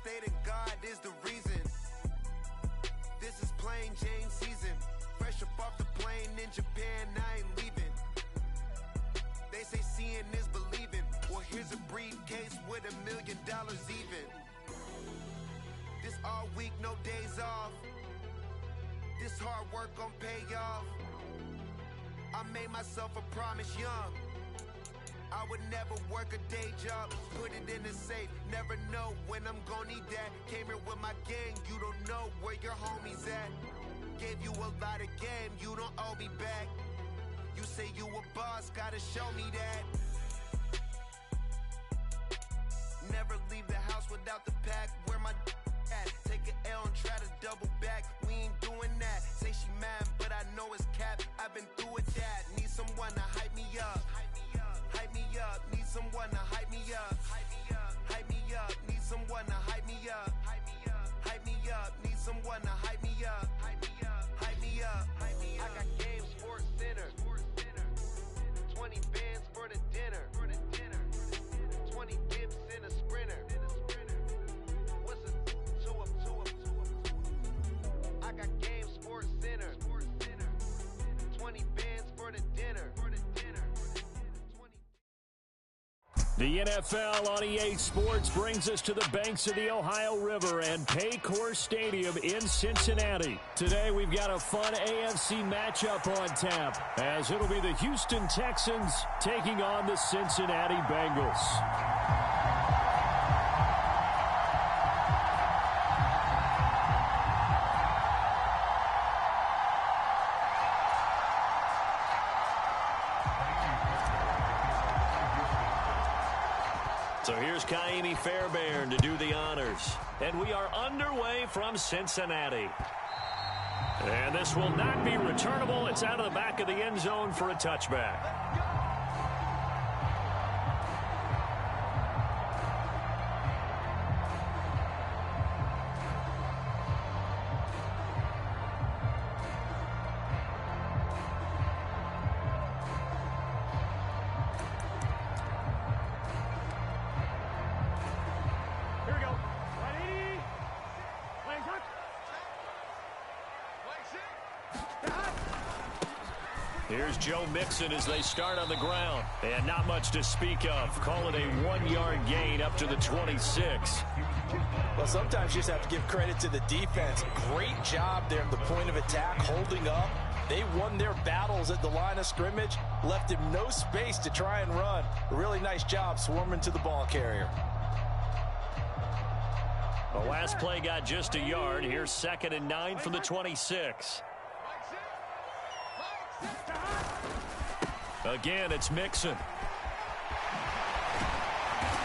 stated God is the reason. This is plain Jane season. Fresh up off the plane in Japan, I ain't leaving. They say seeing is believing. Well, here's a briefcase with $1 million even. This all week, no days off. This hard work gon' pay off. I made myself a promise young. I would never work a day job, put it in the safe, never know when I'm gon' need that. Came here with my gang, you don't know where your homies at. Gave you a lot of game, you don't owe me back. You say you a boss, gotta show me that. Never leave the house without the pack, where my at. Take an L and try to double back, we ain't doing that. Say she mad, but I know it's cap, I've been through with that. Need someone to hype me up. Hype me up, need someone to hype me up. Hype me up, need someone to hype me up. Hype me up, need someone to hype me up. Hype me up, I got game Sports Center. 20 bands for the dinner. 20 dips in a sprinter. What's a 2 up? I got game Sports Center. 20 bands for the dinner. The NFL on EA Sports brings us to the banks of the Ohio River and Paycor Stadium in Cincinnati. Today we've got a fun AFC matchup on tap, as it'll be the Houston Texans taking on the Cincinnati Bengals. So here's Kaimi Fairbairn to do the honors. And we are underway from Cincinnati. And this will not be returnable. It's out of the back of the end zone for a touchback. Here's Joe Mixon as they start on the ground. And not much to speak of. Call it a 1-yard gain up to the 26. Well, sometimes you just have to give credit to the defense. Great job there at the point of attack, holding up. They won their battles at the line of scrimmage, left him no space to try and run. A really nice job swarming to the ball carrier. The last play got just a yard. Here's 2nd and 9 from the 26. Again, it's Mixon.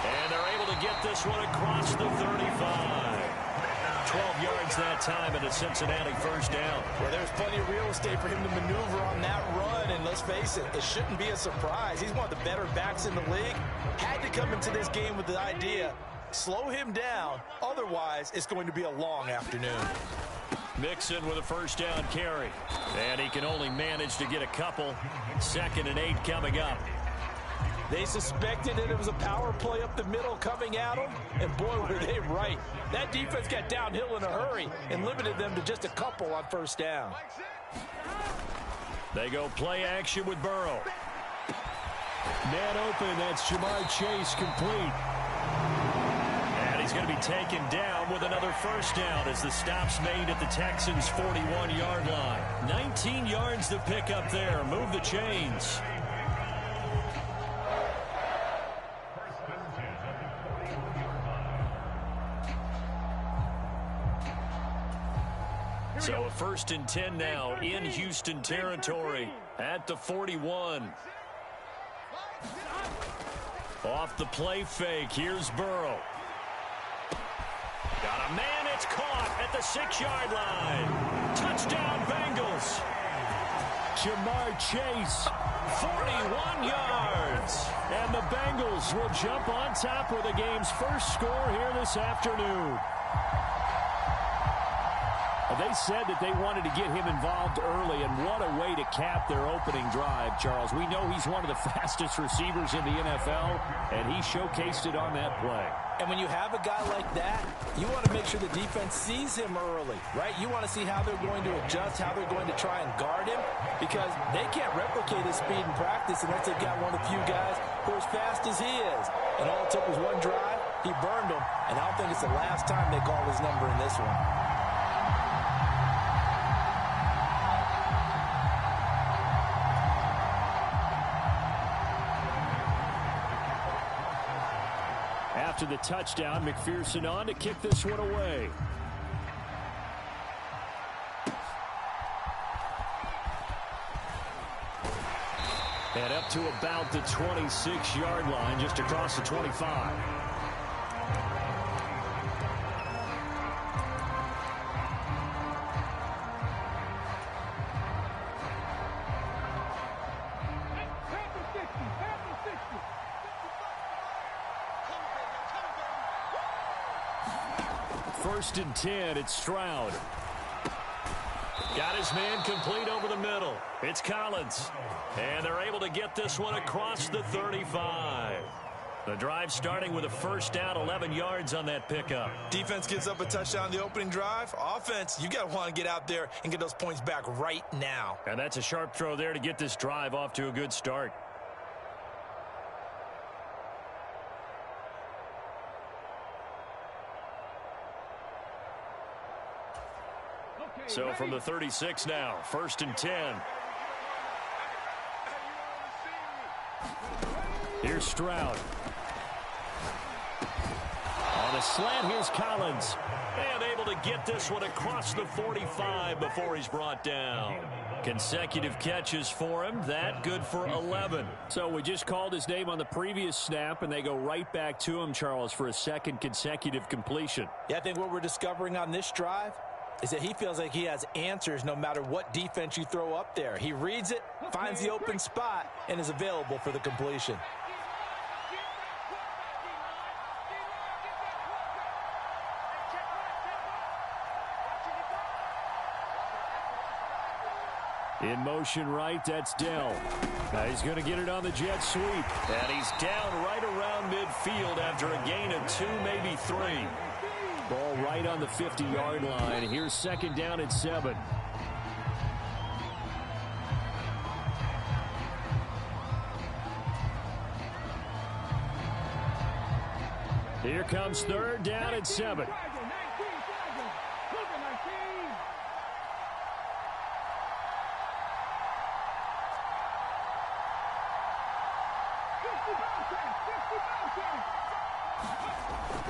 And they're able to get this one across the 35. 12 yards that time and a Cincinnati first down. Well, there's plenty of real estate for him to maneuver on that run. And let's face it, it shouldn't be a surprise. He's one of the better backs in the league. Had to come into this game with the idea, slow him down. Otherwise, it's going to be a long afternoon. Mixon with a first down carry. And he can only manage to get a couple. 2nd and 8 coming up. They suspected that it was a power play up the middle coming at them. And boy, were they right. That defense got downhill in a hurry and limited them to just a couple on first down. They go play action with Burrow. Man open, that's Jamar Chase complete. He's going to be taken down with another first down as the stop's made at the Texans' 41-yard line. 19 yards to pick up there. Move the chains. So a 1st and 10 now in Houston territory at the 41. Off the play fake, here's Burrow. Got a man, it's caught at the 6-yard line. Touchdown, Bengals. Jamar Chase, 41 yards. And the Bengals will jump on top with the game's first score here this afternoon. They said that they wanted to get him involved early, and what a way to cap their opening drive, Charles. We know he's one of the fastest receivers in the NFL, and he showcased it on that play. And when you have a guy like that, you want to make sure the defense sees him early, right? You want to see how they're going to adjust, how they're going to try and guard him, because they can't replicate his speed in practice unless they've got one of the few guys who are as fast as he is. And all it took was one drive. He burned him, and I don't think it's the last time they call his number in this one. After the touchdown, McPherson on to kick this one away. And up to about the 26-yard line, just across the 25. First and 10, it's Stroud. Got his man complete over the middle. It's Collins. And they're able to get this one across the 35. The drive starting with a first down, 11 yards on that pickup. Defense gives up a touchdown on the opening drive. Offense, you got to want to get out there and get those points back right now. And that's a sharp throw there to get this drive off to a good start. So from the 36 now, first and 10. Here's Stroud. On a slant, here's Collins. And able to get this one across the 45 before he's brought down. Consecutive catches for him. That good for 11. So we just called his name on the previous snap, and they go right back to him, Charles, for a second consecutive completion. Yeah, I think what we're discovering on this drive is that he feels like he has answers no matter what defense you throw up there. He reads it, finds the open spot, and is available for the completion. In motion right, that's Dell. Now he's going to get it on the jet sweep. And he's down right around midfield after a gain of 2, maybe 3. Ball right on the 50-yard line. Here's second down at 7. Here comes third down at 7.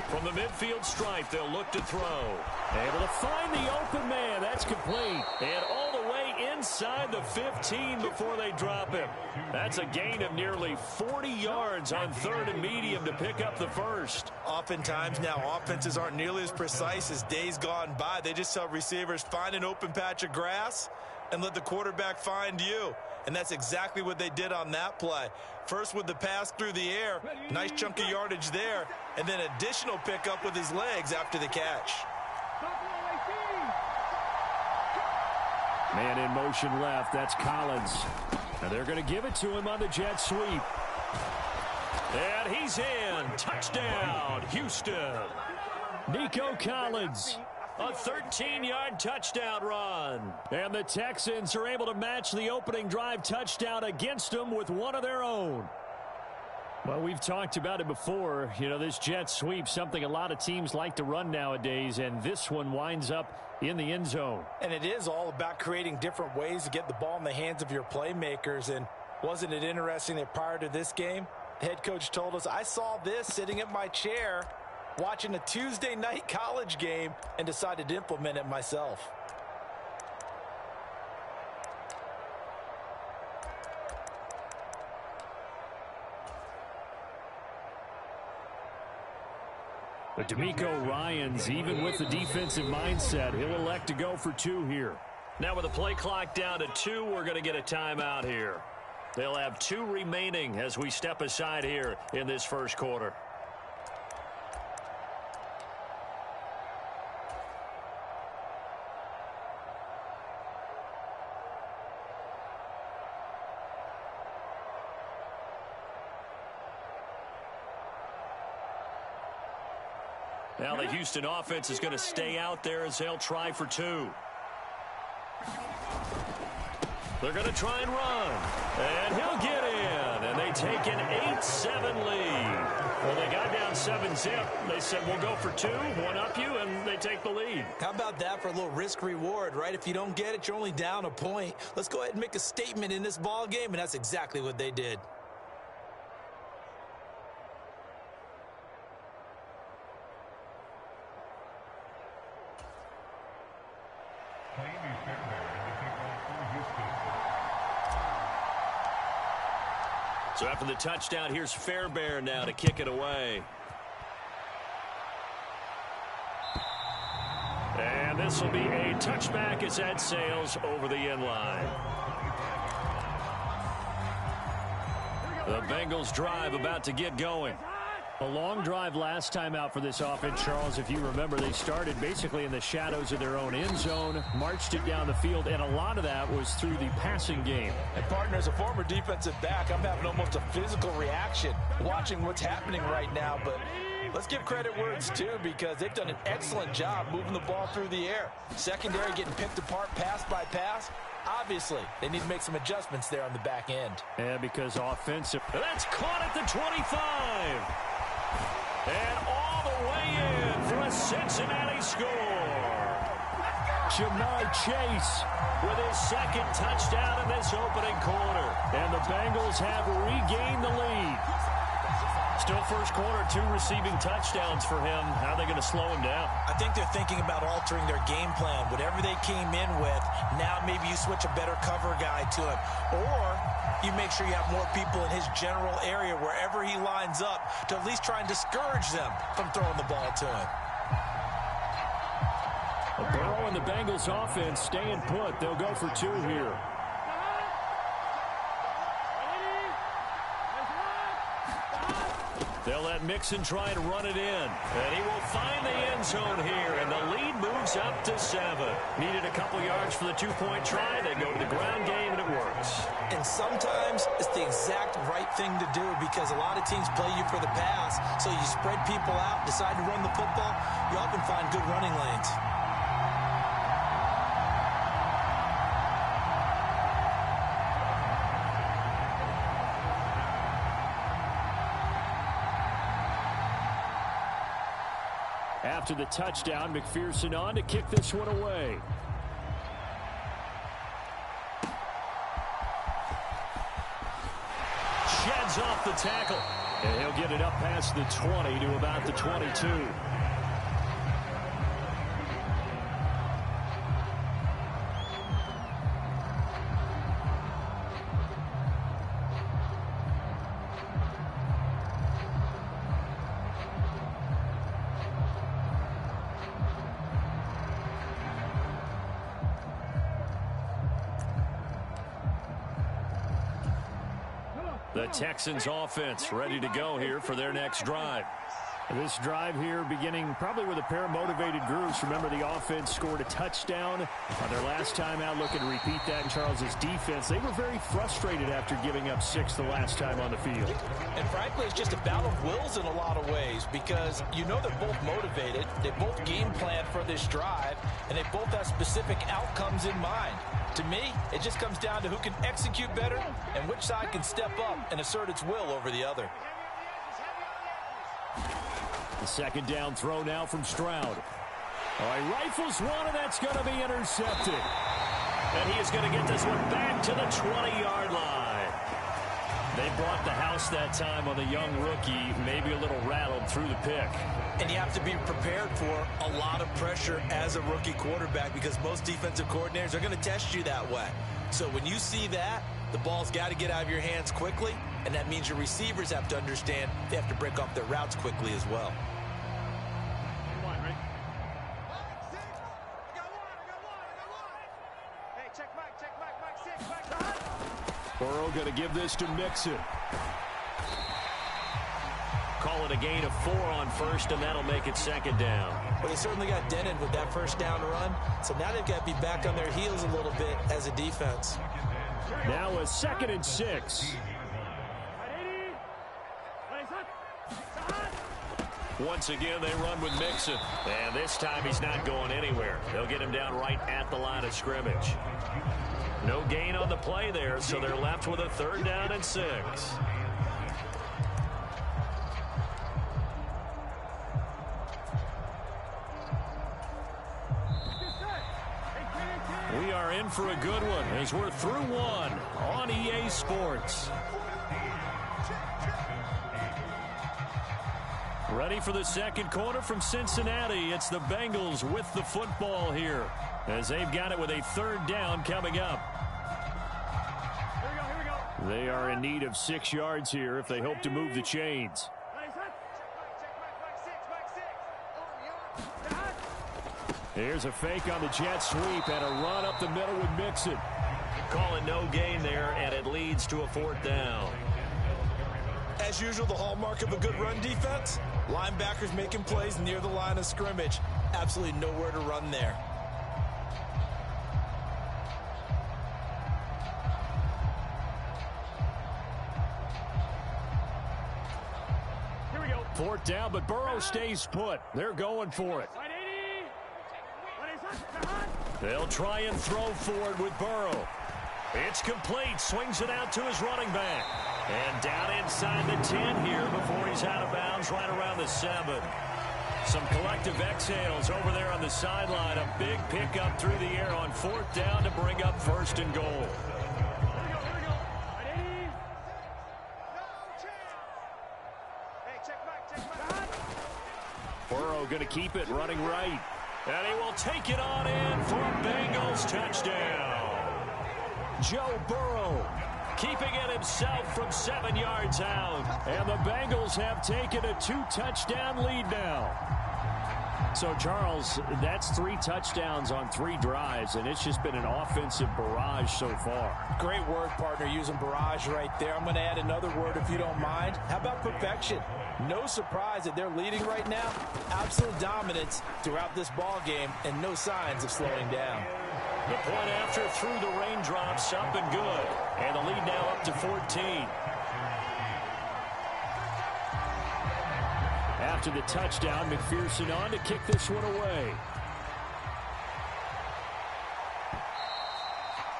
From the midfield stripe, they'll look to throw. Able to find the open man. That's complete. And all the way inside the 15 before they drop him. That's a gain of nearly 40 yards on third and medium to pick up the first. Oftentimes now, offenses aren't nearly as precise as days gone by. They just tell receivers, find an open patch of grass and let the quarterback find you. And that's exactly what they did on that play. First with the pass through the air, nice chunk of yardage there, and then additional pickup with his legs after the catch. Man in motion left, that's Collins. And they're going to give it to him on the jet sweep. And he's in. Touchdown, Houston. Nico Collins. A 13-yard touchdown run. And the Texans are able to match the opening drive touchdown against them with one of their own. Well, we've talked about it before. You know, this jet sweep, something a lot of teams like to run nowadays, and this one winds up in the end zone. And it is all about creating different ways to get the ball in the hands of your playmakers. And wasn't it interesting that prior to this game, the head coach told us, I saw this sitting at my chair watching a Tuesday night college game and decided to implement it myself. But D'Amico Ryans, even with the defensive mindset, he'll elect to go for 2 here. Now with the play clock down to 2, we're going to get a timeout here. They'll have 2 remaining as we step aside here in this first quarter. Now the Houston offense is going to stay out there as they'll try for two. They're going to try and run. And he'll get in. And they take an 8-7 lead. Well, they got down 7-zip. They said, we'll go for two, one up you, and they take the lead. How about that for a little risk-reward, right? If you don't get it, you're only down a point. Let's go ahead and make a statement in this ball game, and that's exactly what they did. So after the touchdown, here's Fairbairn now to kick it away. And this will be a touchback as that sails over the end line. The Bengals drive about to get going. A long drive last time out for this offense, Charles. If you remember, they started basically in the shadows of their own end zone, marched it down the field, and a lot of that was through the passing game. And, partner, as a former defensive back, I'm having almost a physical reaction watching what's happening right now. But let's give credit where it's due, because they've done an excellent job moving the ball through the air. Secondary getting picked apart pass by pass. Obviously, they need to make some adjustments there on the back end. Yeah, because offensive. That's caught at the 25. And all the way in for a Cincinnati score. Jamar Chase with his second touchdown in this opening quarter. And the Bengals have regained the lead. Still first quarter, 2 receiving touchdowns for him. How are they going to slow him down? I think they're thinking about altering their game plan. Whatever they came in with, now maybe you switch a better cover guy to him. Or you make sure you have more people in his general area wherever he lines up to at least try and discourage them from throwing the ball to him. Burrow and the Bengals offense staying put. They'll go for 2 here. They'll let Mixon try and run it in. And he will find the end zone here. And the lead moves up to 7. Needed a couple yards for the 2-point try. They go to the ground game, and it works. And sometimes it's the exact right thing to do, because a lot of teams play you for the pass. So you spread people out, decide to run the football. You often find good running lanes. After the touchdown, McPherson on to kick this one away. Sheds off the tackle. And he'll get it up past the 20 to about the 22. The Texans offense ready to go here for their next drive. This drive here beginning probably with a pair of motivated groups. Remember, the offense scored a touchdown on their last time out. Looking to repeat that in Charles's defense. They were very frustrated after giving up 6 the last time on the field. And frankly, it's just a battle of wills in a lot of ways, because you know they're both motivated. They both game plan for this drive, and they both have specific outcomes in mind. To me, it just comes down to who can execute better and which side can step up and assert its will over the other. The second down throw now from Stroud. Oh, he rifles one, and that's going to be intercepted. And he is going to get this one back to the 20-yard line. They brought the house that time on the young rookie, maybe a little rattled through the pick. And you have to be prepared for a lot of pressure as a rookie quarterback, because most defensive coordinators are going to test you that way. So when you see that, the ball's got to get out of your hands quickly, and that means your receivers have to understand they have to break off their routes quickly as well. Burrow going to give this to Mixon. Call it a gain of 4 on first, and that'll make it second down. Well, they certainly got dented with that first down run, so now they've got to be back on their heels a little bit as a defense. Now a 2nd and 6. Once again, they run with Mixon. And this time he's not going anywhere. They'll get him down right at the line of scrimmage. No gain on the play there, so they're left with a 3rd down and 6. We are in for a good one as we're through one on EA Sports. Ready for the second quarter from Cincinnati. It's the Bengals with the football here as they've got it with a 3rd down coming up. Here we go. They are in need of 6 yards here if they hope to move the chains. Here's a fake on the jet sweep and a run up the middle with Mixon. Calling no gain there, and it leads to a 4th down. As usual, the hallmark of a good run defense, linebackers making plays near the line of scrimmage. Absolutely nowhere to run there. Here we go. 4th down, but Burrow stays put. They're going for it. They'll try and throw forward with Burrow. It's complete. Swings it out to his running back. And down inside the 10 here before he's out of bounds right around the 7. Some collective exhales over there on the sideline. A big pickup through the air on 4th down to bring up 1st and goal. Burrow going to keep it running right. And he will take it on in for a Bengals touchdown. Joe Burrow keeping it himself from 7 yards out. And the Bengals have taken a 2-touchdown lead now. So, Charles, that's 3 touchdowns on 3 drives, and it's just been an offensive barrage so far. Great word, partner, using barrage right there. I'm going to add another word if you don't mind. How about perfection? No surprise that they're leading right now. Absolute dominance throughout this ball game and no signs of slowing down. The point after through the raindrops, up and good. And the lead now up to 14. After the touchdown, McPherson on to kick this one away.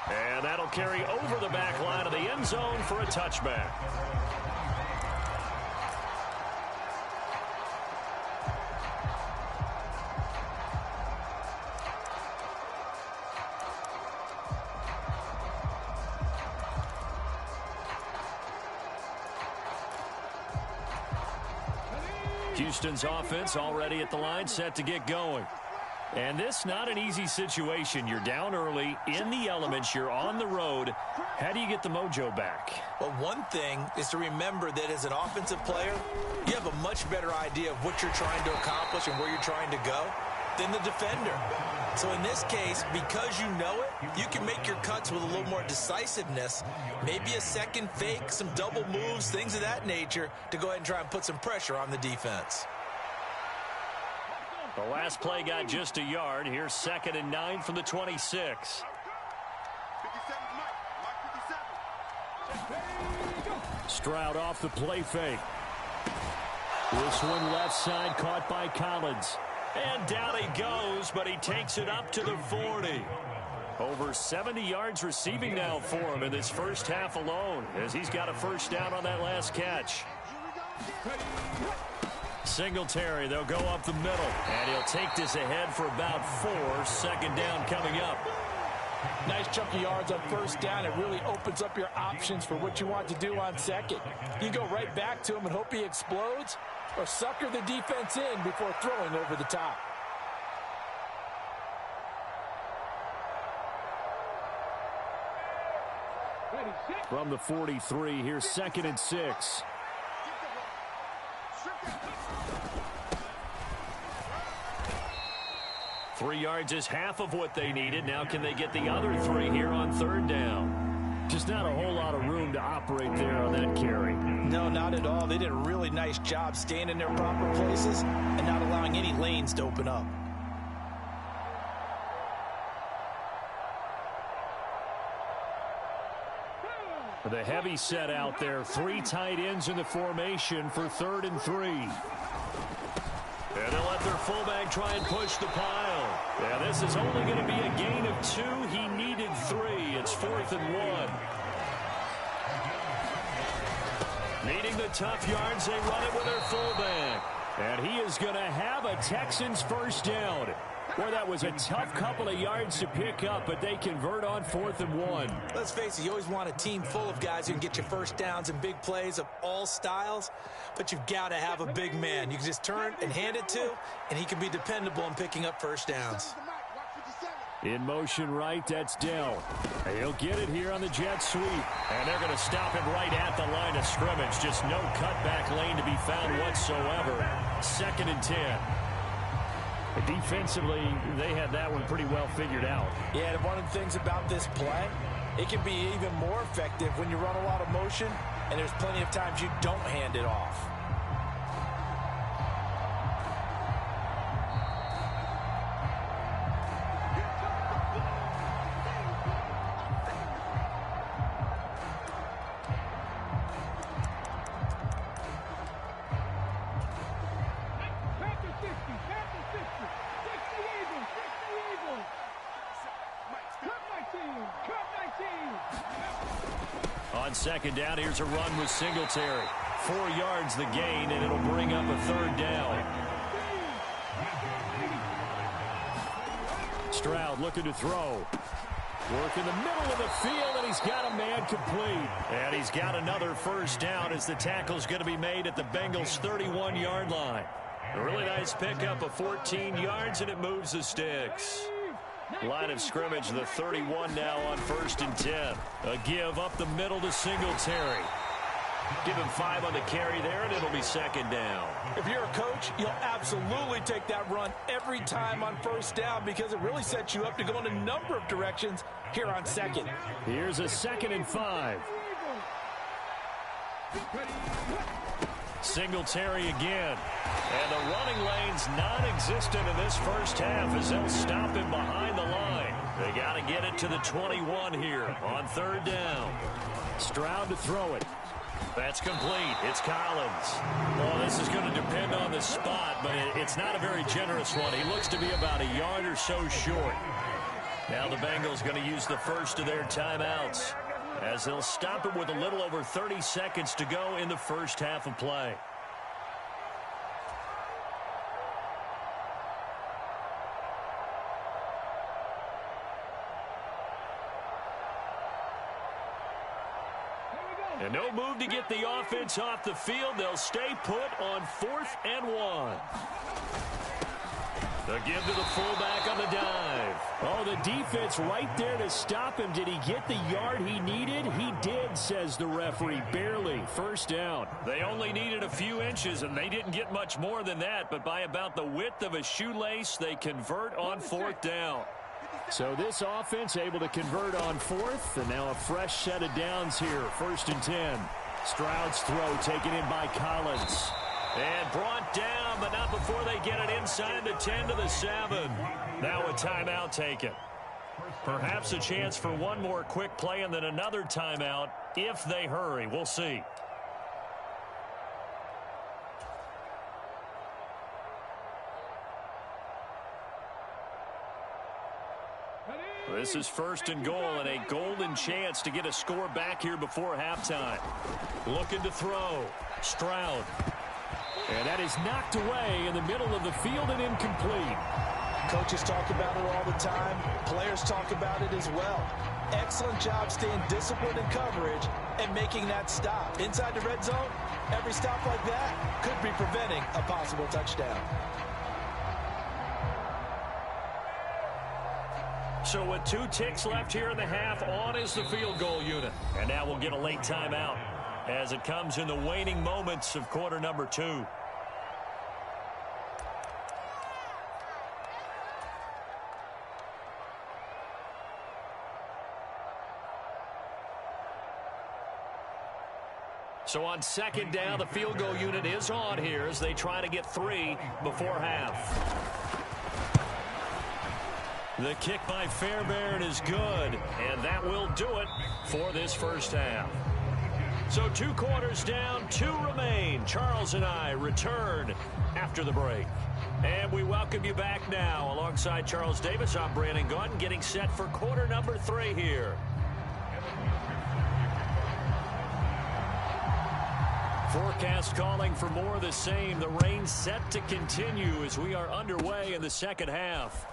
And that'll carry over the back line of the end zone for a touchback. Houston's offense already at the line, set to get going. And this not an easy situation. You're down early, in the elements, you're on the road. How do you get the mojo back? Well, one thing is to remember that as an offensive player, you have a much better idea of what you're trying to accomplish and where you're trying to go than the defender. So in this case, because you know it, you can make your cuts with a little more decisiveness, maybe a second fake, some double moves, things of that nature, to go ahead and try and put some pressure on the defense. The last play got just a yard. Here's 2nd and 9 from the 26. Stroud off the play fake. This one left side caught by Collins. And down he goes, but he takes it up to the 40. Over 70 yards receiving now for him in this first half alone, as he's got a 1st down on that last catch. Singletary, they'll go up the middle, and he'll take this ahead for about 4. 2nd down coming up. Nice chunk of yards on 1st down. It really opens up your options for what you want to do on 2nd. You go right back to him and hope he explodes, or sucker the defense in before throwing over the top. From the 43, here's 2nd and 6. Three yards is half of what they needed. Now can they get the other 3 here on 3rd down? Just not a whole lot of room to operate there on that carry. No, not at all. They did a really nice job staying in their proper places and not allowing any lanes to open up. The heavy set out there. 3 tight ends in the formation for 3rd and 3. have their fullback try and push the pile. Yeah, this is only going to be a gain of 2. He needed 3. It's 4th and 1. Needing the tough yards, they run it with their fullback. And he is going to have a Texans first down. Boy, that was a tough couple of yards to pick up, but they convert on 4th and 1. Let's face it, you always want a team full of guys who can get you first downs and big plays of all styles, but you've got to have a big man you can just turn and hand it to, and he can be dependable in picking up first downs. In motion right, that's Dell. He'll get it here on the jet sweep. And they're going to stop him right at the line of scrimmage. Just no cutback lane to be found whatsoever. 2nd and 10. Defensively, they had that one pretty well figured out. Yeah, and one of the things about this play, it can be even more effective when you run a lot of motion, and there's plenty of times you don't hand it off. On 2nd down, here's a run with Singletary. 4 yards the gain, and it'll bring up a 3rd down. Stroud looking to throw. Work in the middle of the field, and he's got a man complete. And he's got another first down as the tackle's going to be made at the Bengals' 31-yard line. A really nice pickup of 14 yards, and it moves the sticks. Line of scrimmage, the 31 now on 1st and 10. A give up the middle to Singletary. Give him 5 on the carry there, and it'll be 2nd down. If you're a coach, you'll absolutely take that run every time on 1st down because it really sets you up to go in a number of directions here on 2nd. Here's a 2nd and 5. Singletary again. And the running lane's non-existent in this first half as they'll stop him behind the line. They got to get it to the 21 here on 3rd down. Stroud to throw it. That's complete. It's Collins. Well, this is going to depend on the spot, but it's not a very generous one. He looks to be about a yard or so short. Now the Bengals going to use the first of their timeouts as they'll stop him with a little over 30 seconds to go in the first half of play. And no move to get the offense off the field. They'll stay put on 4th and 1. The give to the fullback on the dive. Oh, the defense right there to stop him. Did he get the yard he needed? He did, says the referee. Barely. 1st down. They only needed a few inches, and they didn't get much more than that. But by about the width of a shoelace, they convert on 4th down. So this offense able to convert on 4th, and now a fresh set of downs here. 1st and 10. Stroud's throw taken in by Collins. And brought down, but not before they get it inside the 10 to the 7. Now a timeout taken. Perhaps a chance for one more quick play and then another timeout if they hurry. We'll see. This is 1st and goal and a golden chance to get a score back here before halftime. Looking to throw. Stroud. And that is knocked away in the middle of the field and incomplete. Coaches talk about it all the time. Players talk about it as well. Excellent job staying disciplined in coverage and making that stop. Inside the red zone, every stop like that could be preventing a possible touchdown. So with 2 ticks left here in the half, on is the field goal unit. And now we'll get a late timeout as it comes in the waning moments of quarter number 2. So on 2nd down, the field goal unit is on here as they try to get 3 before half. The kick by Fairbairn is good, and that will do it for this first half. So 2 quarters down, 2 remain. Charles and I return after the break. And we welcome you back now. Alongside Charles Davis, I'm Brandon Gunn, getting set for quarter number 3 here. Forecast calling for more of the same. The rain set to continue as we are underway in the second half.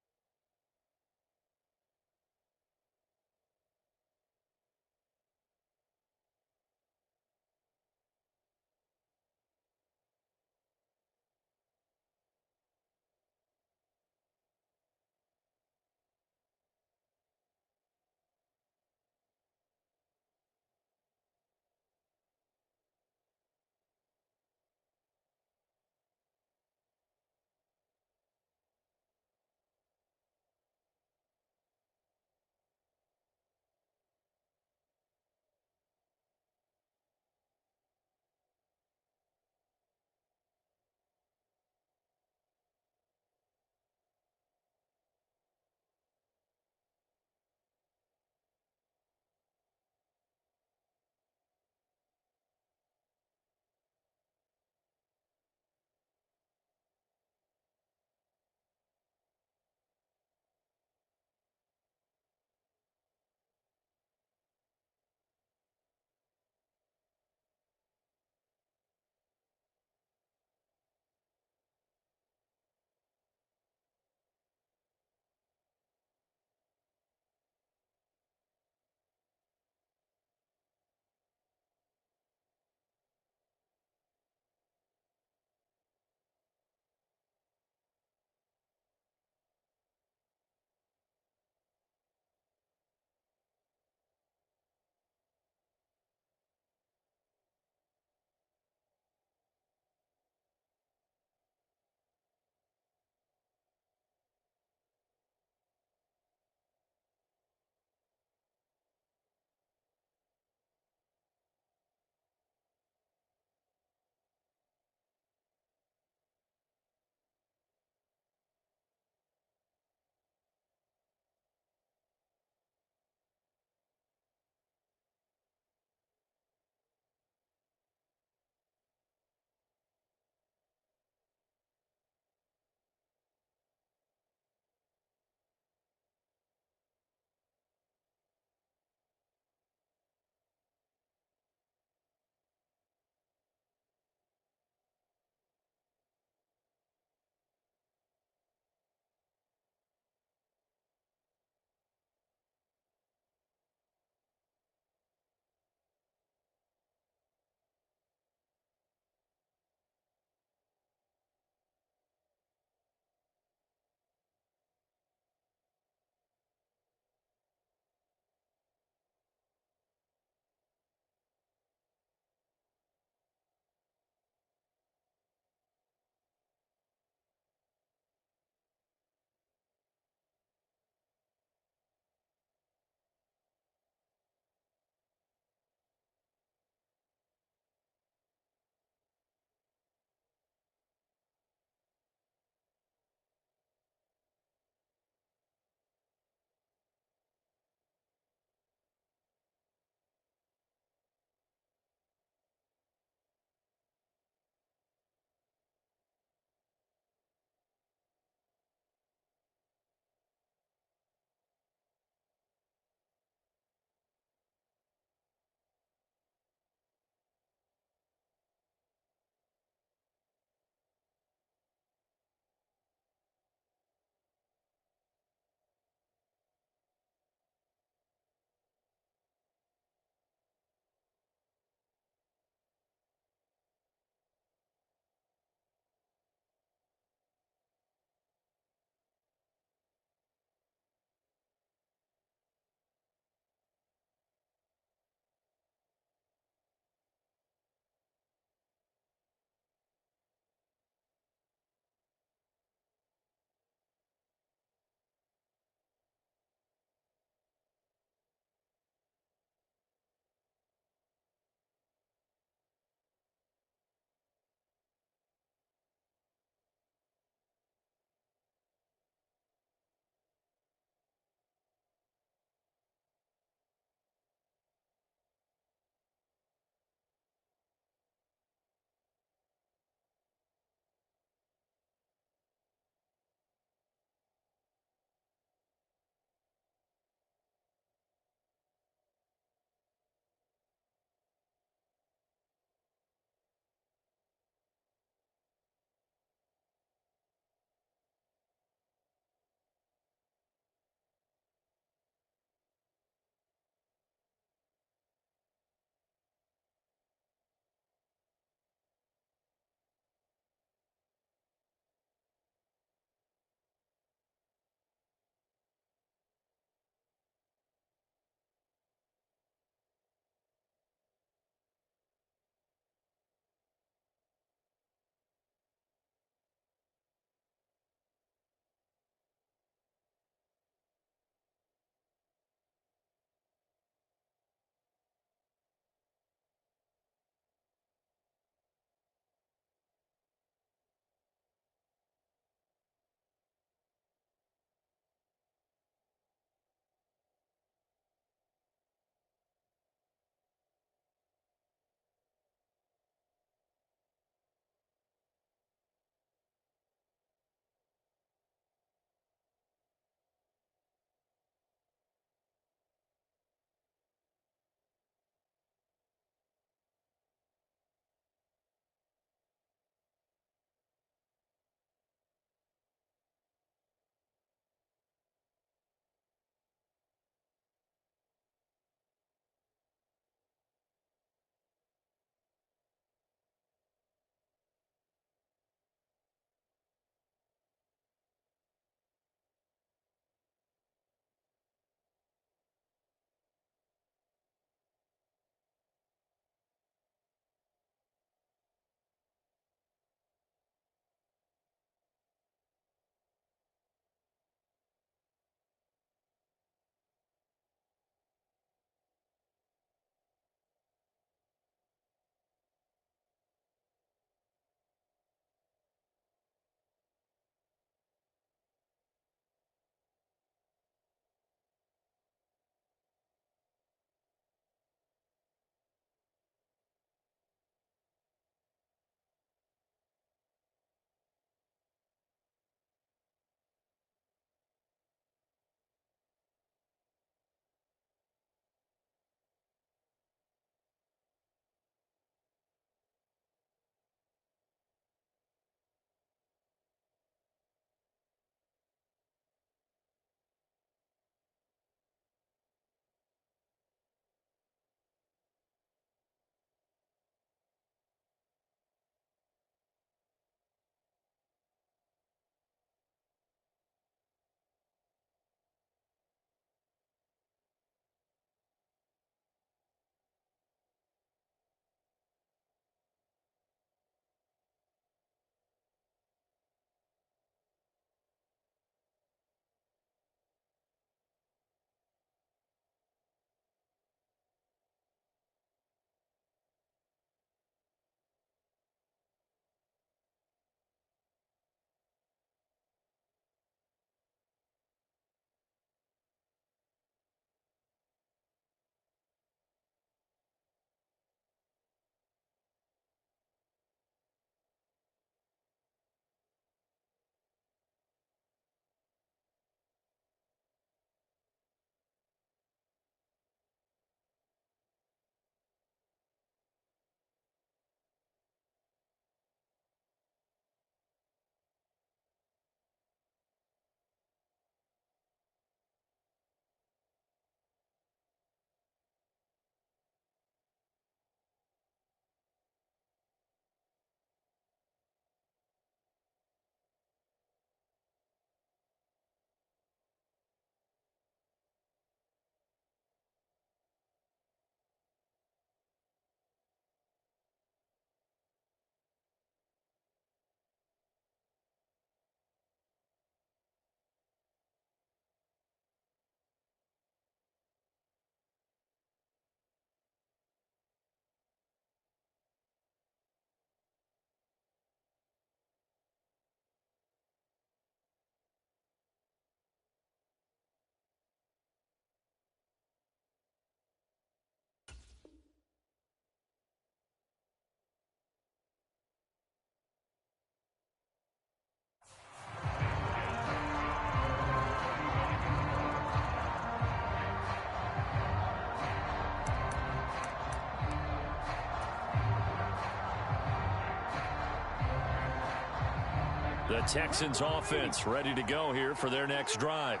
The Texans offense ready to go here for their next drive.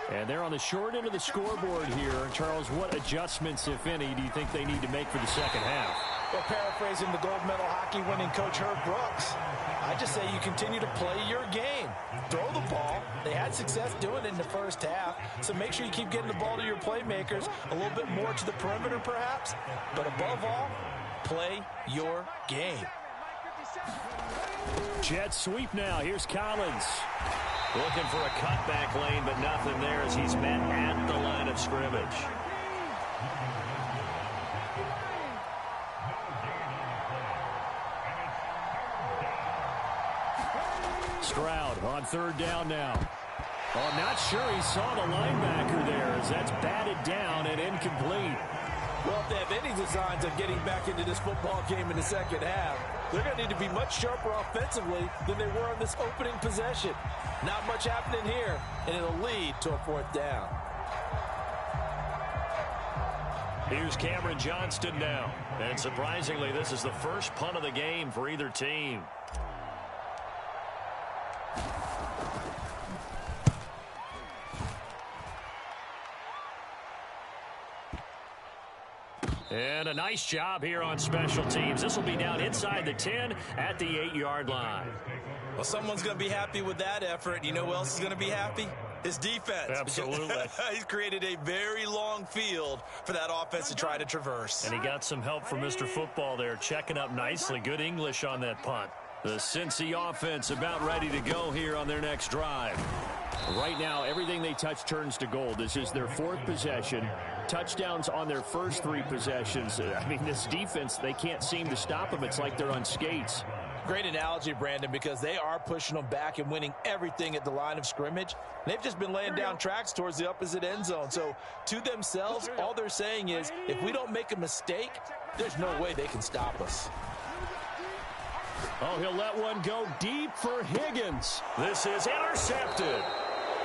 And they're on the short end of the scoreboard here. Charles, what adjustments, if any, do you think they need to make for the second half? Well, paraphrasing the gold medal hockey winning coach Herb Brooks, I just say you continue to play your game. Throw the ball. They had success doing it in the first half, so make sure you keep getting the ball to your playmakers, a little bit more to the perimeter perhaps, but above all, play your game. Jet sweep now. Here's Collins. Looking for a cutback lane, but nothing there as he's met at the line of scrimmage. Stroud on third down now. Oh, I'm not sure he saw the linebacker there as that's batted down and incomplete. Well, if they have any designs of getting back into this football game in the second half, they're going to need to be much sharper offensively than they were on this opening possession. Not much happening here, and it'll lead to a fourth down. Here's Cameron Johnston now. And surprisingly, this is the first punt of the game for either team. And a nice job here on special teams. This will be down inside the 10 at the 8-yard line. Well, someone's going to be happy with that effort. You know who else is going to be happy? His defense. Absolutely. He's created a very long field for that offense to try to traverse. And he got some help from Mr. Football there, checking up nicely. Good English on that punt. The Cincy offense about ready to go here on their next drive. Right now, everything they touch turns to gold. This is their fourth possession. Touchdowns on their first three possessions. I mean, this defense, they can't seem to stop them. It's like they're on skates. Great analogy, Brandon, because they are pushing them back and winning everything at the line of scrimmage. They've just been laying down tracks towards the opposite end zone. So to themselves, all they're saying is, if we don't make a mistake, there's no way they can stop us. Oh, he'll let one go deep for Higgins. This is intercepted.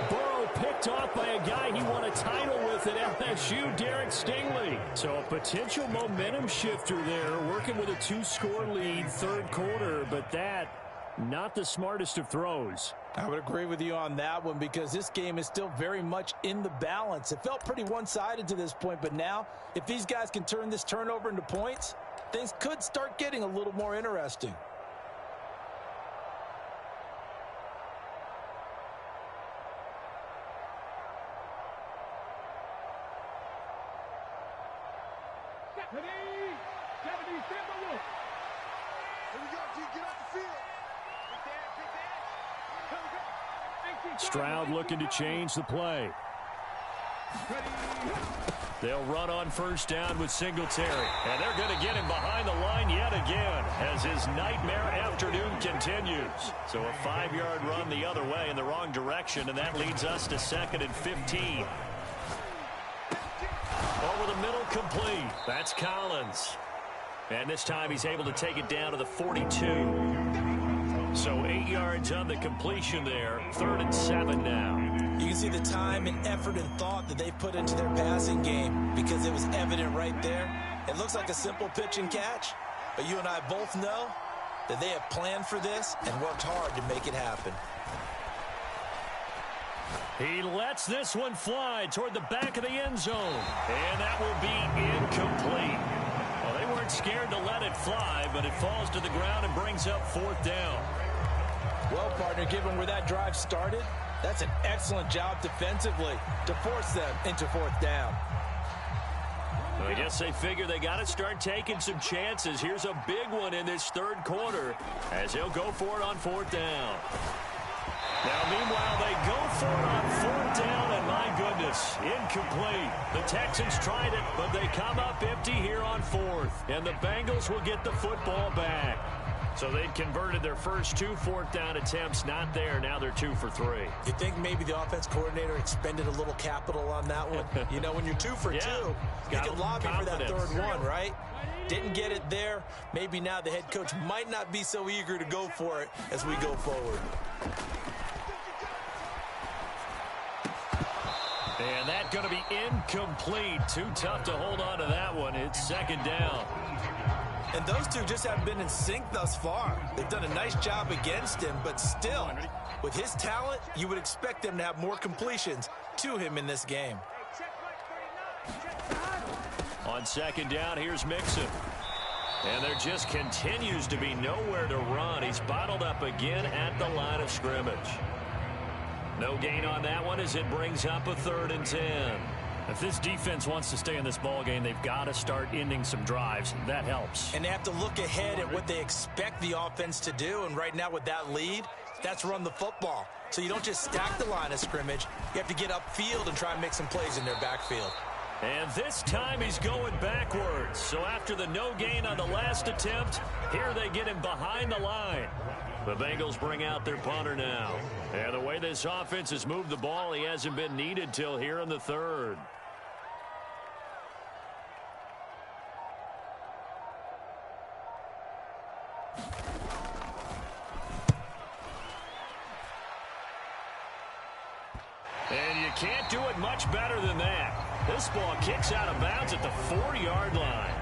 Burrow picked off by a guy he won a title with at LSU, Derek Stingley. So a potential momentum shifter there, working with a 2-score lead, third quarter, but that, not the smartest of throws. I would agree with you on that one because this game is still very much in the balance. It felt pretty one-sided to this point, but now, if these guys can turn this turnover into points, things could start getting a little more interesting. Stroud looking to change the play. They'll run on first down with Singletary. And they're going to get him behind the line yet again as his nightmare afternoon continues. So a 5-yard run the other way in the wrong direction, and that leads us to 2nd and 15. Over the middle, complete. That's Collins. And this time he's able to take it down to the 42. So 8 yards on the completion there. 3rd and 7 now. You can see the time and effort and thought that they put into their passing game because it was evident right there. It looks like a simple pitch and catch, but you and I both know that they have planned for this and worked hard to make it happen. He lets this one fly toward the back of the end zone. And that will be incomplete. Well, they weren't scared to let it fly, but it falls to the ground and brings up 4th down. Well, partner, given where that drive started, that's an excellent job defensively to force them into 4th down. Well, I guess they figure they got to start taking some chances. Here's a big one in this 3rd quarter as he'll go for it on 4th down. Now, meanwhile, they go for it on 4th down, and my goodness, incomplete. The Texans tried it, but they come up empty here on 4th, and the Bengals will get the football back. So they'd converted their first 2 4th down attempts, not there. Now they're 2 for 3. You think maybe the offense coordinator expended a little capital on that one? You know, when you're 2 for 2, you can lobby for that 3rd one, right? Didn't get it there. Maybe now the head coach might not be so eager to go for it as we go forward. And that's going to be incomplete. Too tough to hold on to that one. It's 2nd down. And those two just haven't been in sync thus far. They've done a nice job against him, but still, with his talent, you would expect them to have more completions to him in this game. On second down, here's Mixon. And there just continues to be nowhere to run. He's bottled up again at the line of scrimmage. No gain on that one as it brings up a 3rd and 10. If this defense wants to stay in this ball game, they've got to start ending some drives. That helps. And they have to look ahead at what they expect the offense to do. And right now with that lead, that's run the football. So you don't just stack the line of scrimmage. You have to get upfield and try and make some plays in their backfield. And this time he's going backwards. So after the no gain on the last attempt, here they get him behind the line. The Bengals bring out their punter now. And the way this offense has moved the ball, he hasn't been needed till here in the 3rd. And you can't do it much better than that. This ball kicks out of bounds at the 40-yard line.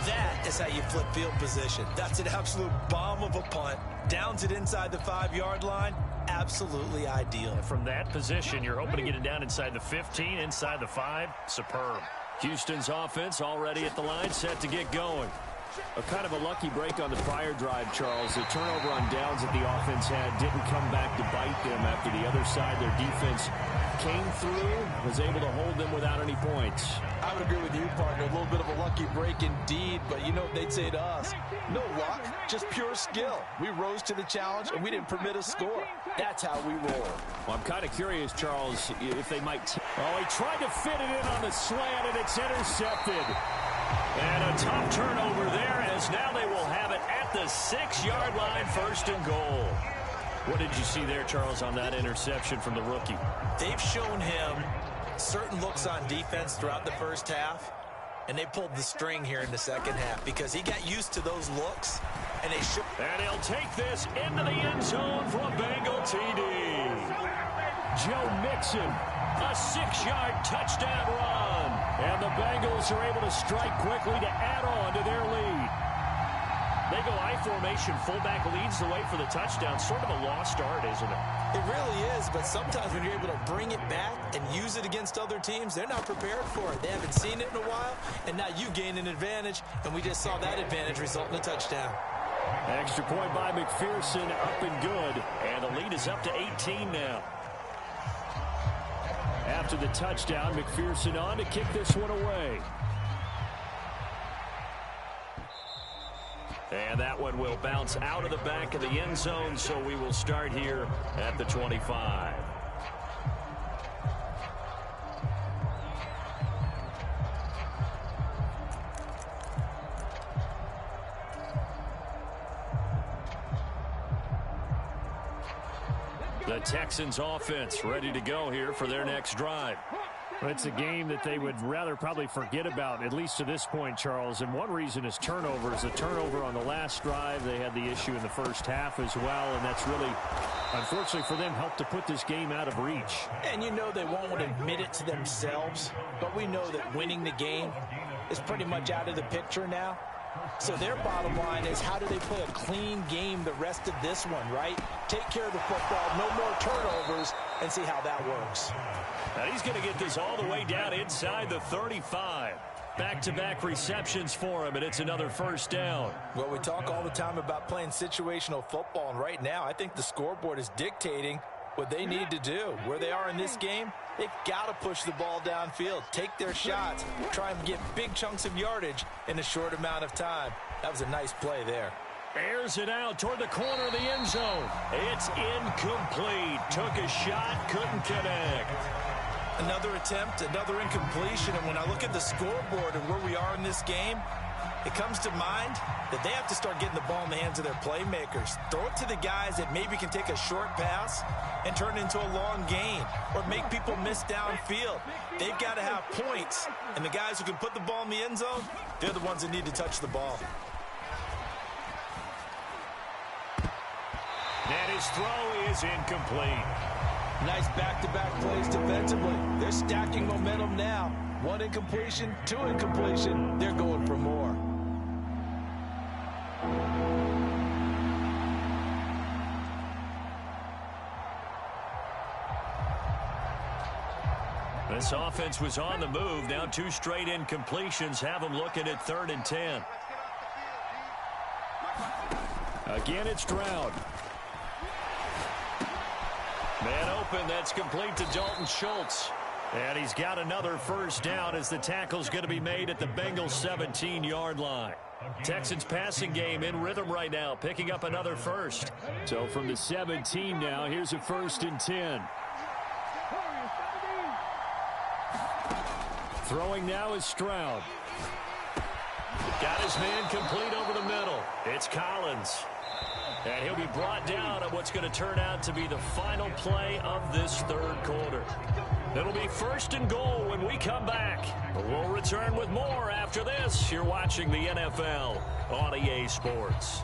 That is how you flip field position. That's an absolute bomb of a punt. Downs it inside the 5-yard line. Absolutely ideal. From that position, you're hoping to get it down inside the 15, inside the 5. Superb. Houston's offense already at the line, set to get going. A kind of a lucky break on the prior drive, Charles. The turnover on downs that the offense had didn't come back to bite them after the other side. Their defense came through, was able to hold them without any points. I would agree with you, partner. A little bit of a lucky break indeed, but you know what they'd say to us? No luck, just pure skill. We rose to the challenge, and we didn't permit a score. That's how we roll. Well, I'm kind of curious, Charles, if they might... Oh, he tried to fit it in on the slant, and it's intercepted. And a tough turnover there, as now they will have it at the 6-yard line, 1st and goal. What did you see there, Charles, on that interception from the rookie? They've shown him certain looks on defense throughout the first half, and they pulled the string here in the second half because he got used to those looks, and they should. And he'll take this into the end zone for a Bengal TD. Joe Mixon, a 6-yard touchdown run. And the Bengals are able to strike quickly to add on to their lead. They go I formation. Fullback leads the way for the touchdown. Sort of a lost art, isn't it? It really is, but sometimes when you're able to bring it back and use it against other teams, they're not prepared for it. They haven't seen it in a while, and now you gain an advantage, and we just saw that advantage result in a touchdown. Extra point by McPherson, up and good. And the lead is up to 18 now. After the touchdown, McPherson on to kick this one away. And that one will bounce out of the back of the end zone, so we will start here at the 25. The Texans offense ready to go here for their next drive. Well, it's a game that they would rather probably forget about, at least to this point, Charles. And one reason is turnovers. The turnover on the last drive, they had the issue in the first half as well. And that's really, unfortunately for them, helped to put this game out of reach. And you know they won't admit it to themselves, but we know that winning the game is pretty much out of the picture now. So their bottom line is, how do they play a clean game the rest of this one, right? Take care of the football, no more turnovers, and see how that works. And he's going to get this all the way down inside the 35. Back-to-back receptions for him, and it's another 1st down. Well, we talk all the time about playing situational football, and right now I think the scoreboard is dictating what they need to do. Where they are in this game, they've got to push the ball downfield, take their shots, try and get big chunks of yardage in a short amount of time. That was a nice play there. Airs it out toward the corner of the end zone. It's incomplete. Took a shot, couldn't connect. Another attempt, another incompletion, and when I look at the scoreboard and where we are in this game, it comes to mind that they have to start getting the ball in the hands of their playmakers. Throw it to the guys that maybe can take a short pass and turn it into a long gain or make people miss downfield. They've got to have points, and the guys who can put the ball in the end zone, they're the ones that need to touch the ball. And his throw is incomplete. Nice back-to-back plays defensively. They're stacking momentum now. One incompletion, two incompletion. They're going for more. This offense was on the move. Now 2 straight incompletions have them looking at 3rd and 10. Again, it's Stroud. Man open, that's complete to Dalton Schultz. And he's got another first down as the tackle's going to be made at the Bengals 17-yard line. Texans passing game in rhythm right now, picking up another first. So from the 17 now, here's a 1st and 10. Throwing now is Stroud. Got his man complete over the middle. It's Collins. And he'll be brought down on what's going to turn out to be the final play of this 3rd quarter. It'll be 1st and goal when we come back. We'll return with more after this. You're watching the NFL on EA Sports.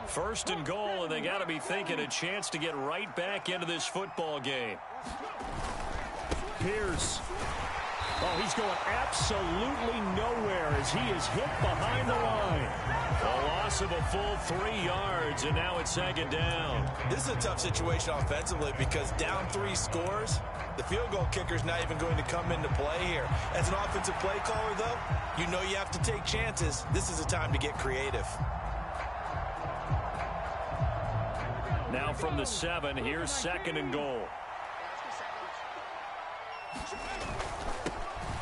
First and goal, and they got to be thinking a chance to get right back into this football game. Pierce. Oh, he's going absolutely nowhere as he is hit behind the line. A loss of a full 3 yards, and now it's 2nd down. This is a tough situation offensively because down 3 scores, the field goal kicker's not even going to come into play here. As an offensive play caller, though, you know you have to take chances. This is a time to get creative. Now from the 7, here's 2nd and goal.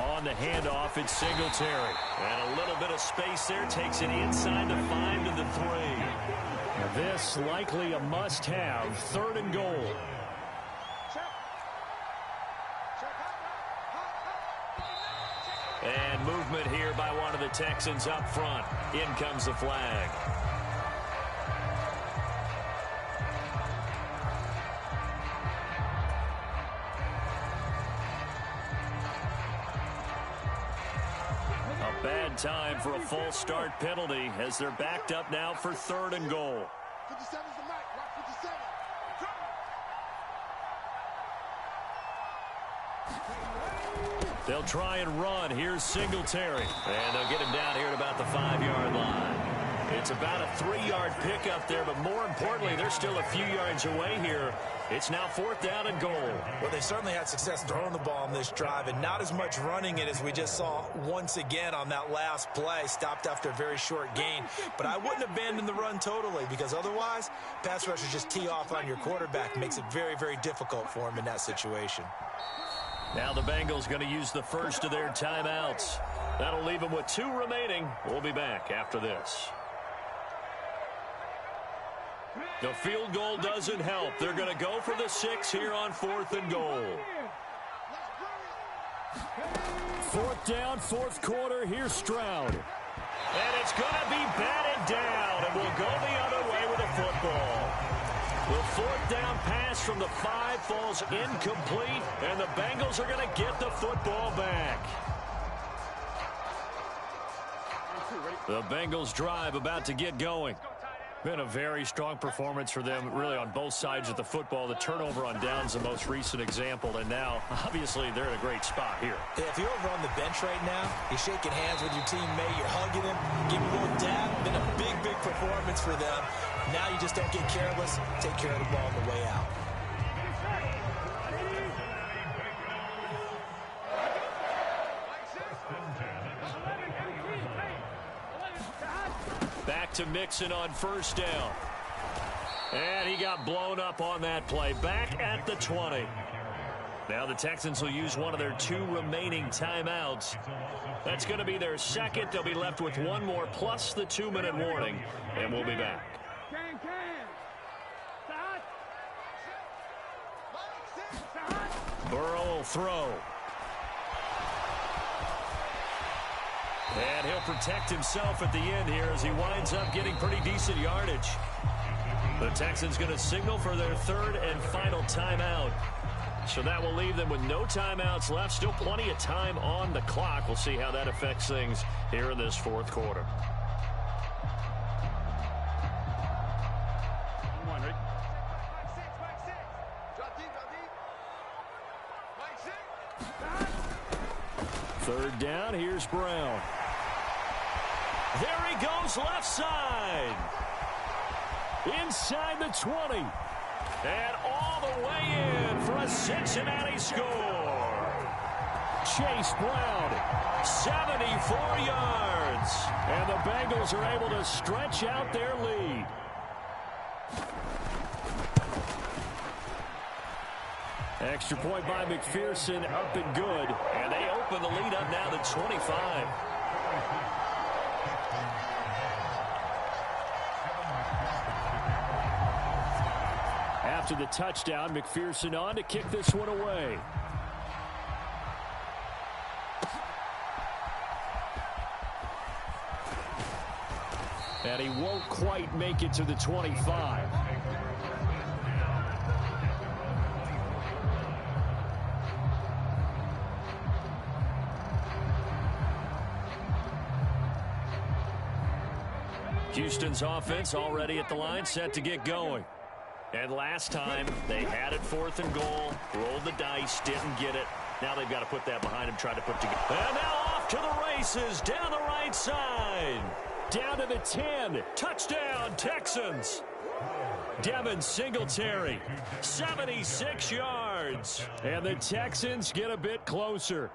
On the handoff, it's Singletary. And a little bit of space there, takes it inside the 5 to the 3. Now this likely a must-have, 3rd and goal. And movement here by one of the Texans up front. In comes the flag. Bad time for a false start penalty as they're backed up now for 3rd and goal. They'll try and run. Here's Singletary. And they'll get him down here at about the 5-yard line. It's about a 3-yard pickup there, but more importantly, they're still a few yards away here. It's now 4th down and goal. Well, they certainly had success throwing the ball on this drive and not as much running it as we just saw once again on that last play. Stopped after a very short gain. But I wouldn't abandon the run totally because otherwise, pass rushers just tee off on your quarterback. Makes it very, very difficult for him in that situation. Now the Bengals going to use the first of their timeouts. That'll leave them with 2 remaining. We'll be back after this. The field goal doesn't help. They're going to go for the 6 here on 4th and goal. 4th down, 4th quarter. Here's Stroud. And it's going to be batted down, and we'll go the other way with the football. The 4th down pass from the 5 falls incomplete, and the Bengals are going to get the football back. The Bengals drive about to get going. Been a very strong performance for them, really, on both sides of the football. The turnover on downs, the most recent example, and now, obviously, they're in a great spot here. Yeah, if you're over on the bench right now, you're shaking hands with your teammate, you're hugging him, giving him a little dab. Been a big, big performance for them. Now you just don't get careless. Take care of the ball on the way out. Back to Mixon on 1st down. And he got blown up on that play. Back at the 20. Now the Texans will use one of their 2 remaining timeouts. That's going to be their 2nd. They'll be left with 1 more plus the 2-minute warning. And we'll be back. Burrow will throw. And he'll protect himself at the end here as he winds up getting pretty decent yardage. The Texans going to signal for their 3rd and final timeout. So that will leave them with no timeouts left. Still plenty of time on the clock. We'll see how that affects things here in this 4th quarter. Third down, here's Brown. There he goes left side. Inside the 20. And all the way in for a Cincinnati score. Chase Brown, 74 yards. and the Bengals are able to stretch out their lead. Extra point by McPherson, up and good. And they open the lead up now to 25. After the touchdown, McPherson on to kick this one away. And he won't quite make it to the 25. Houston's offense already at the line, set to get going. And last time, they had it 4th and goal, rolled the dice, didn't get it. Now they've got to put that behind them, try to put together. And now off to the races, down the right side. Down to the 10. Touchdown, Texans. Devin Singletary, 76 yards. And the Texans get a bit closer.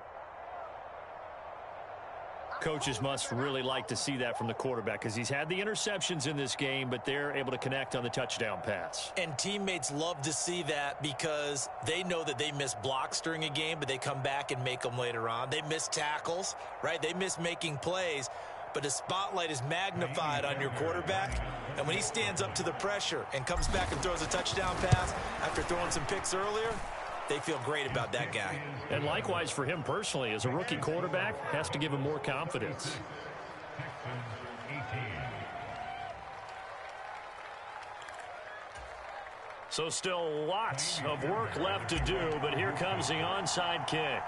Coaches must really like to see that from the quarterback because he's had the interceptions in this game, but they're able to connect on the touchdown pass. And teammates love to see that because they know that they miss blocks during a game, but they come back and make them later on. They miss tackles, right? They miss making plays, but the spotlight is magnified on your quarterback. And when he stands up to the pressure and comes back and throws a touchdown pass after throwing some picks earlier, they feel great about that guy. And likewise for him personally, as a rookie quarterback, has to give him more confidence. So still lots of work left to do, but here comes the onside kick.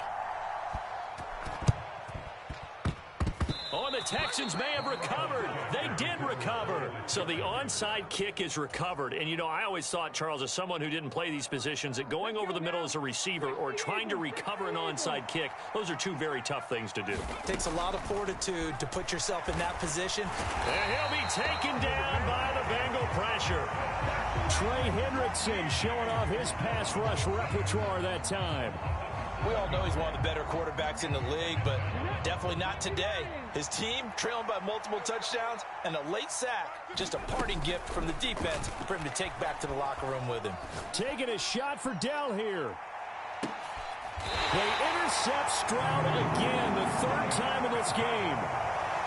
Oh, and the Texans may have recovered. They did recover. So the onside kick is recovered. And, you know, I always thought, Charles, as someone who didn't play these positions, that going over the middle as a receiver or trying to recover an onside kick, those are two very tough things to do. It takes a lot of fortitude to put yourself in that position. And he'll be taken down by the Bengal pressure. Trey Hendrickson showing off his pass rush repertoire that time. We all know he's one of the better quarterbacks in the league, but definitely not today. His team trailing by multiple touchdowns and a late sack. Just a parting gift from the defense for him to take back to the locker room with him. Taking a shot for Dell here. They intercept Stroud again, the 3rd time in this game.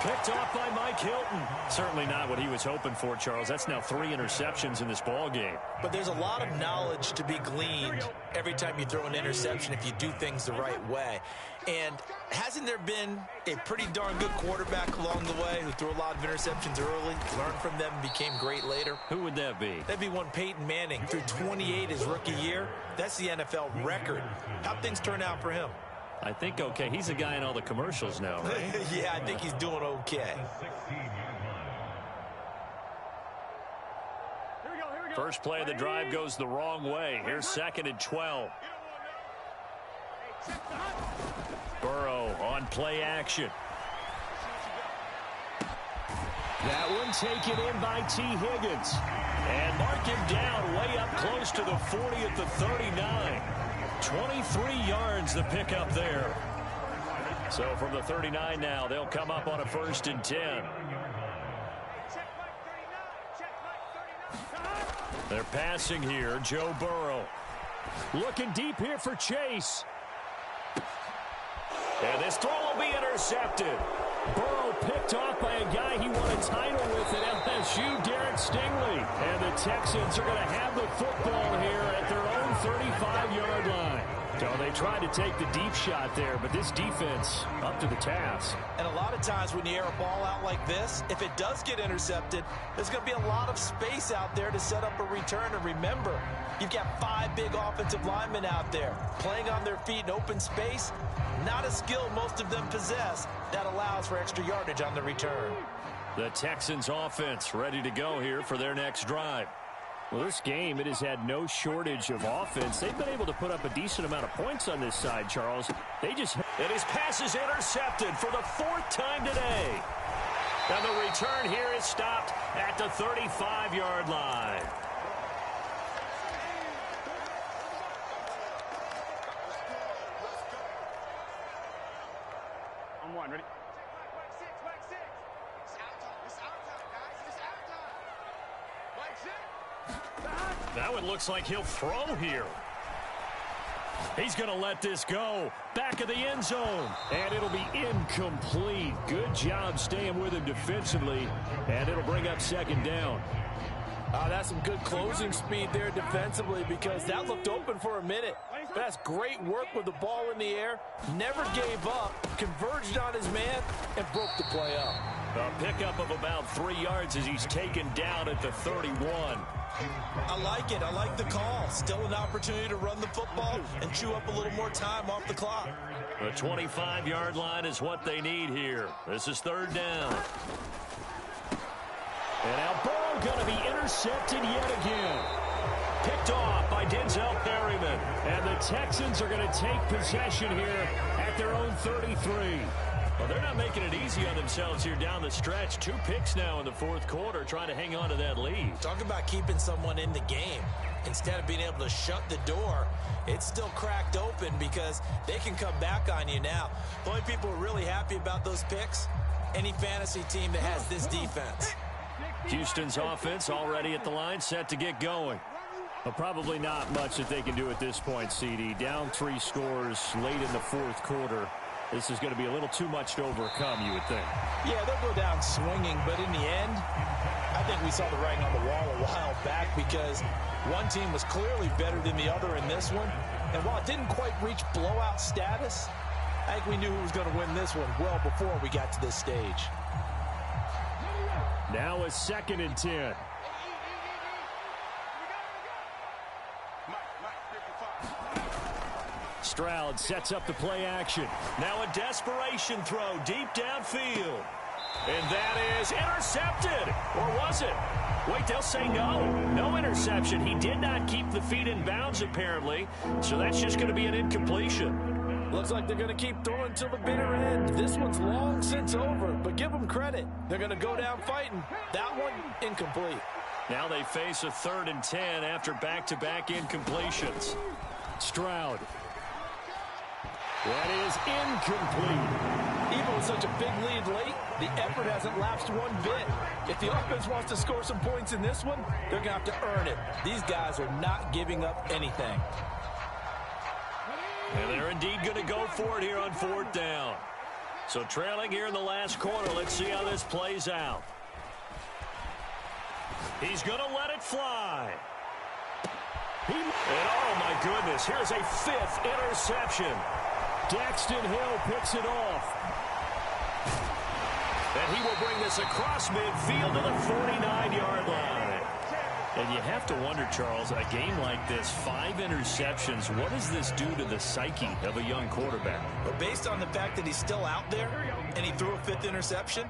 Picked off by Mike Hilton. Certainly not what he was hoping for, Charles. That's now 3 interceptions in this ball game. But there's a lot of knowledge to be gleaned every time you throw an interception if you do things the right way. And hasn't there been a pretty darn good quarterback along the way who threw a lot of interceptions early, learned from them, and became great later? Who would that be? That'd be one Peyton Manning. Threw 28 his rookie year. That's the NFL record. How'd things turn out for him? I think okay. He's a guy in all the commercials now, right? Yeah, I think he's doing okay. First play of the drive goes the wrong way. Here's 2nd and 12. Burrow on play action. That one taken in by T. Higgins. And mark him down way up close to the 40 at the 39. 23 yards the pickup there. So from the 39 now, they'll come up on a 1st and 10. They're passing here, Joe Burrow. Looking deep here for Chase. And this throw will be intercepted. Burrow picked off by a guy he won a title with at LSU, Derek Stingley. And the Texans are going to have the football here at their own 35-yard line. So they tried to take the deep shot there, but this defense up to the task. And a lot of times when you air a ball out like this, if it does get intercepted, there's going to be a lot of space out there to set up a return. And remember, you've got 5 big offensive linemen out there playing on their feet in open space. Not a skill most of them possess that allows for extra yardage on the return. The Texans offense ready to go here for their next drive. Well, this game, it has had no shortage of offense. They've been able to put up a decent amount of points on this side, Charles. And his pass is intercepted for the 4th time today. And the return here is stopped at the 35-yard line. On one, ready? That one looks like he'll throw here. He's going to let this go. Back of the end zone. And it'll be incomplete. Good job staying with him defensively. And it'll bring up 2nd down. That's some good closing speed there defensively because that looked open for a minute. That's great work with the ball in the air. Never gave up, converged on his man, and broke the play up. A pickup of about 3 yards as he's taken down at the 31. I like it. I like the call. Still an opportunity to run the football and chew up a little more time off the clock. The 25-yard line is what they need here. This is 3rd down. And now Burrow going to be intercepted yet again. Picked off by Denzel Perryman. And the Texans are going to take possession here at their own 33. Well, they're not making it easy on themselves here down the stretch. 2 picks now in the 4th quarter, trying to hang on to that lead. Talk about keeping someone in the game. Instead of being able to shut the door, it's still cracked open because they can come back on you now. The only people who are really happy about those picks, any fantasy team that has this defense. Houston's offense already at the line, set to get going. Well, probably not much that they can do at this point, CD. Down 3 scores late in the 4th quarter. This is going to be a little too much to overcome, you would think. Yeah, they'll go down swinging, but in the end, I think we saw the writing on the wall a while back because one team was clearly better than the other in this one. And while it didn't quite reach blowout status, I think we knew who was going to win this one well before we got to this stage. Now a 2nd and 10. Stroud sets up the play action. Now a desperation throw deep downfield. And that is intercepted. Or was it? Wait, they'll say no. No interception. He did not keep the feet in bounds, apparently. So that's just going to be an incompletion. Looks like they're going to keep throwing till the bitter end. This one's long since over, but give them credit. They're going to go down fighting. That one, incomplete. Now they face a 3rd and 10 after back-to-back incompletions. Stroud. That is incomplete. Even with such a big lead late, the effort hasn't lapsed one bit. If the offense wants to score some points in this one, they're going to have to earn it. These guys are not giving up anything. And they're indeed going to go for it here on 4th down. So trailing here in the last quarter. Let's see how this plays out. He's going to let it fly. And oh, my goodness, here's a 5th interception. Daxton Hill picks it off. And he will bring this across midfield to the 49-yard line. And you have to wonder, Charles, a game like this, 5 interceptions, what does this do to the psyche of a young quarterback? But based on the fact that he's still out there and he threw a 5th interception,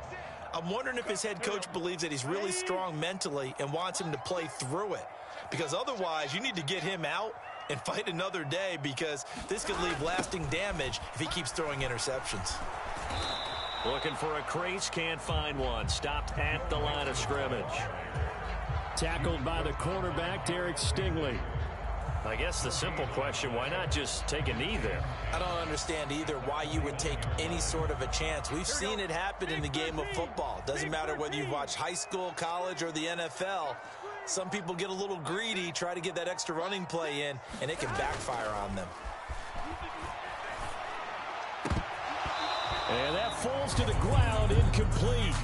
I'm wondering if his head coach believes that he's really strong mentally and wants him to play through it. Because otherwise, you need to get him out and fight another day because this could leave lasting damage if he keeps throwing interceptions. Looking for a crease, can't find one. Stopped at the line of scrimmage. Tackled by the cornerback, Derek Stingley. I guess the simple question, why not just take a knee there? I don't understand either why you would take any sort of a chance. We've seen it happen in the game of football. Doesn't matter whether you've watched high school, college, or the NFL. Some people get a little greedy, try to get that extra running play in, and it can backfire on them. And that falls to the ground, incomplete.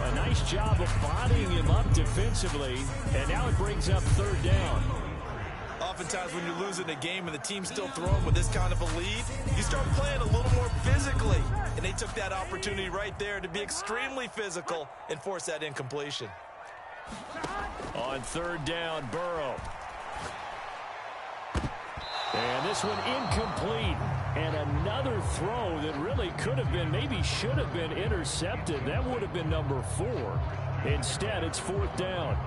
A nice job of bodying him up defensively, and now it brings up 3rd down. Oftentimes when you're losing a game and the team's still throwing with this kind of a lead, you start playing a little more physically. And they took that opportunity right there to be extremely physical and force that incompletion. On 3rd down, Burrow. And this one incomplete. And another throw that really could have been, maybe should have been intercepted. That would have been number 4. Instead, it's 4th down.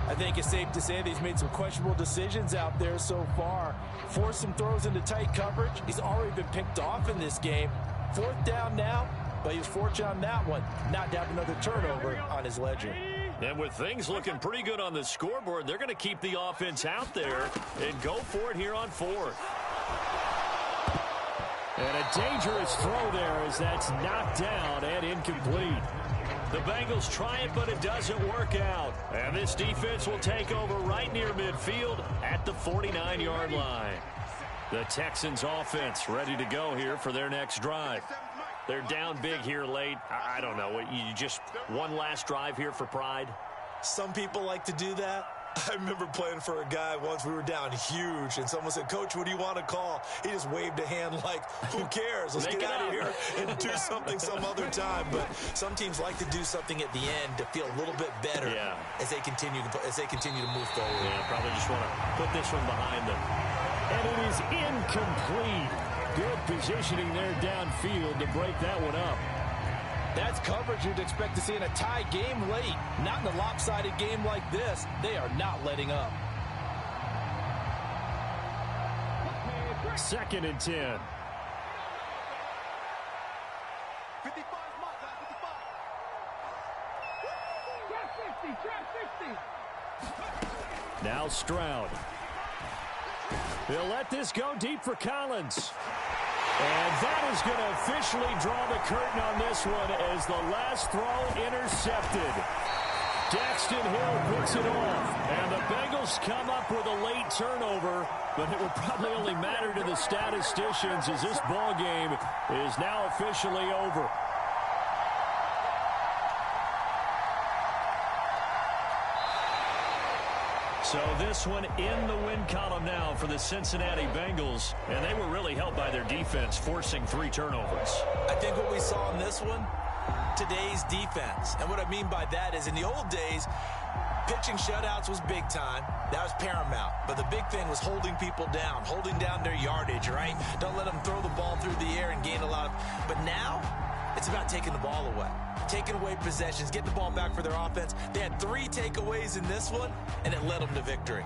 I think it's safe to say that he's made some questionable decisions out there so far. Forced some throws into tight coverage. He's already been picked off in this game. 4th down now, but he was fortunate on that one. Not to have another turnover on his ledger. And with things looking pretty good on the scoreboard, they're going to keep the offense out there and go for it here on 4th. And a dangerous throw there as that's knocked down and incomplete. The Bengals try it, but it doesn't work out. And this defense will take over right near midfield at the 49-yard line. The Texans offense ready to go here for their next drive. They're down big here late. I don't know. You just one last drive here for pride? Some people like to do that. I remember playing for a guy once. We were down huge, and someone said, "Coach, what do you want to call?" He just waved a hand like, who cares? Let's get out of here and do something some other time. But some teams like to do something at the end to feel a little bit better as they continue to move forward. Yeah, probably just want to put this one behind them. And it is incomplete. Good positioning there downfield to break that one up. That's coverage you'd expect to see in a tie game late. Not in a lopsided game like this. They are not letting up. 2nd and 10. Now Stroud. He'll let this go deep for Collins. And that is going to officially draw the curtain on this one as the last throw intercepted. Daxton Hill picks it off. And the Bengals come up with a late turnover, but it will probably only matter to the statisticians as this ball game is now officially over. So this one in the win column now for the Cincinnati Bengals. And they were really helped by their defense, forcing 3 turnovers. I think what we saw in this one, today's defense. And what I mean by that is in the old days, pitching shutouts was big time. That was paramount. But the big thing was holding people down, holding down their yardage, right? Don't let them throw the ball through the air and gain a lot of... But now, it's about taking the ball away. Taking away possessions, getting the ball back for their offense. They had 3 takeaways in this one, and it led them to victory.